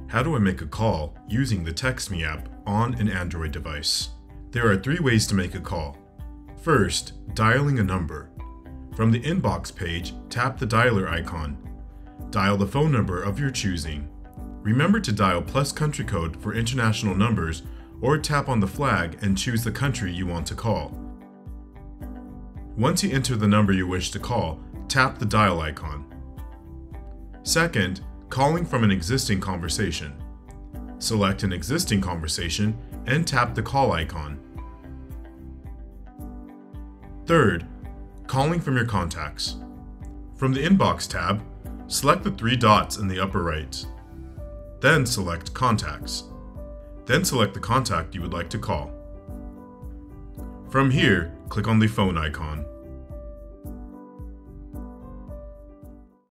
How do I make a call using the TextMe app on an Android device? There are 3 ways to make a call. First, dialing a number. From the inbox page, tap the dialer icon. Dial the phone number of your choosing. Remember to dial plus country code for international numbers, or tap on the flag and choose the country you want to call. Once you enter the number you wish to call, tap the dial icon. Second, calling from an existing conversation. Select an existing conversation and tap the call icon. Third, calling from your contacts. From the Inbox tab, select the 3 dots in the upper right. Then select Contacts. Then select the contact you would like to call. From here, click on the phone icon.